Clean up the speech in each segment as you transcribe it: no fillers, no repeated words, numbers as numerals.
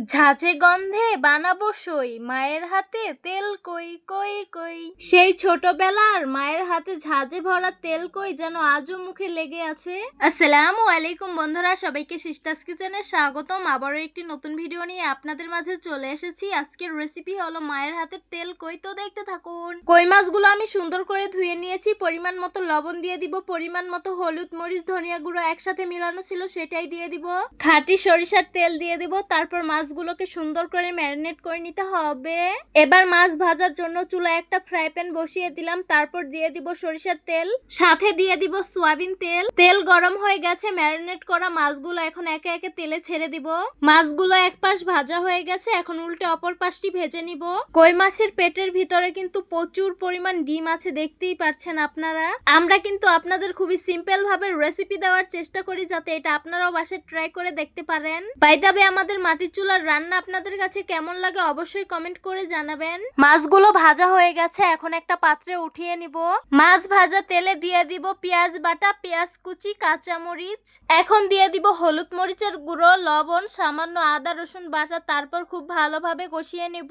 ঝাঁঝে গন্ধে বানাবো সই, মায়ের হাতে তেল কই কই কই। সেই ছোটবেলার মায়ের হাতে ঝাঁঝে ভরা তেল কই যেন আজও মুখে লেগে আছে। আসসালামু আলাইকুম বন্ধুরা, সবাইকে সিস্টার্স কিচেনে স্বাগতম। আবারও একটি নতুন ভিডিও নিয়ে আপনাদের মাঝে চলে এসেছি। আজকের রেসিপি হলো মায়ের হাতের তেল কই, তো দেখতে থাকুন। কই মাছগুলো আমি সুন্দর করে ধুয়ে নিয়েছি। পরিমাণ মতো লবণ দিয়ে দিব, পরিমাণ মতো হলুদ, মরিচ, ধনিয়া গুঁড়ো একসাথে মিলানো ছিল সেটাই দিয়ে দিব। খাঁটি সরিষার তেল দিয়ে দিব। তারপর মাছগুলোকে সুন্দর করে ম্যারিনেট করে নিতে হবে। এবার মাছ ভাজার জন্য চুলায় একটা ফ্রাই প্যান বসিয়ে দিলাম। তারপর দিয়ে দিব সরিষার তেল, সাথে দিয়ে দিব সয়াবিন তেল। তেল গরম হয়ে গেছে। ম্যারিনেট করা মাছগুলো এখন একে একে তেলে ছেড়ে দিব। মাছগুলো এক পাশ ভাজা হয়ে গেছে, এখন উল্টে অপর পাশটি ভেজে নিব। কই মাছের পেটের ভিতরে কিন্তু প্রচুর পরিমাণ ডিম আছে, দেখতেই পারছেন আপনারা। আমরা কিন্তু আপনাদের খুবই সিম্পল ভাবে রেসিপি দেওয়ার চেষ্টা করি, যাতে এটা আপনারাও বাসায় ট্রাই করে দেখতে পারেন। বাই দ্য ওয়ে, আমাদের মাটির চুলার রান্না আপনাদের কাছে কেমন লাগে অবশ্যই কমেন্ট করে জানাবেন। মাছগুলো ভাজা হয়ে গেছে, এখন একটা পাত্রে উঠিয়ে নিব। মাছ ভাজা তেলে দিয়ে দিব পেঁয়াজ বাটা, পেঁয়াজ কুচি, কাঁচামরিচ। এখন দিয়ে দিব হলুদ মরিচের গুঁড়ো, লবণ, সামান্য আদা রসুন বাটা। তারপর খুব ভালোভাবে কষিয়ে নিব।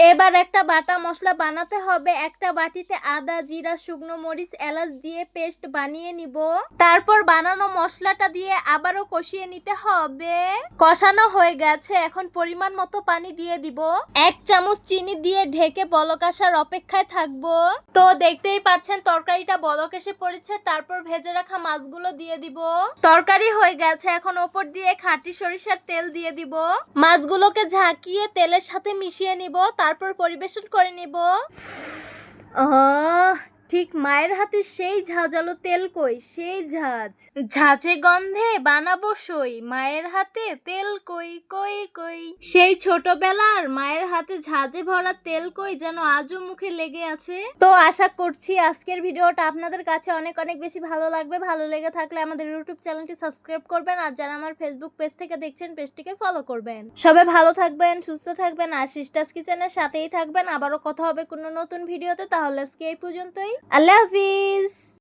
এবার একটা বাটা মশলা বানাতে হবে। একটা বাটিতে আদা, জিরা, শুকনো মরিচ, এলাচ দিয়ে পেস্ট বানিয়ে নিব। তারপর বানানো মশলাটা দিয়ে আবারও কষিয়ে নিতে হবে। কষানো হয়ে গেছে, এখন পরিমাণ মতো পানি দিয়ে দিব। 1 চামচ চিনি দিয়ে ঢেকে বলক আসার অপেক্ষায় থাকবো। তো দেখতেই পাচ্ছেন তরকারিটা বলক এসে পড়েছে। তারপর ভেজে রাখা মাছগুলো দিয়ে দিব। তরকারি হয়ে গেছে, এখন ওপর দিয়ে খাঁটি সরিষার তেল দিয়ে দিব। মাছগুলোকে ঝাঁকিয়ে তেলের সাথে মিশিয়ে নিব। তারপর পরিবেশন করে নিব। ঠিক মায়ের হাতে সেই ঝাঁঝালো তেল কই, সেই ঝাঁঝে গন্ধে বানাবো সই, মায়ের হাতে তেল কই কই কই। সেই ছোটবেলার মায়ের হাতে ঝাঁঝে ভরা তেল কই যেন আজও মুখে লেগে আছে। তো আশা করছি আজকের ভিডিওটা আপনাদের কাছে অনেক অনেক বেশি ভালো লাগবে। ভালো লেগে থাকলে আমাদের ইউটিউব চ্যানেলটি সাবস্ক্রাইব করবেন, আর যারা আমার ফেসবুক পেজ থেকে দেখছেন পেজটিকে ফলো করবেন। সবাই ভালো থাকবেন, সুস্থ থাকবেন, আর সিস্টার্স কিচেনের সাথেই থাকবেন। আবারও কথা হবে কোনো নতুন ভিডিওতে। তাহলে আজকে এই পর্যন্তই। আল্লাহ হাফিজ।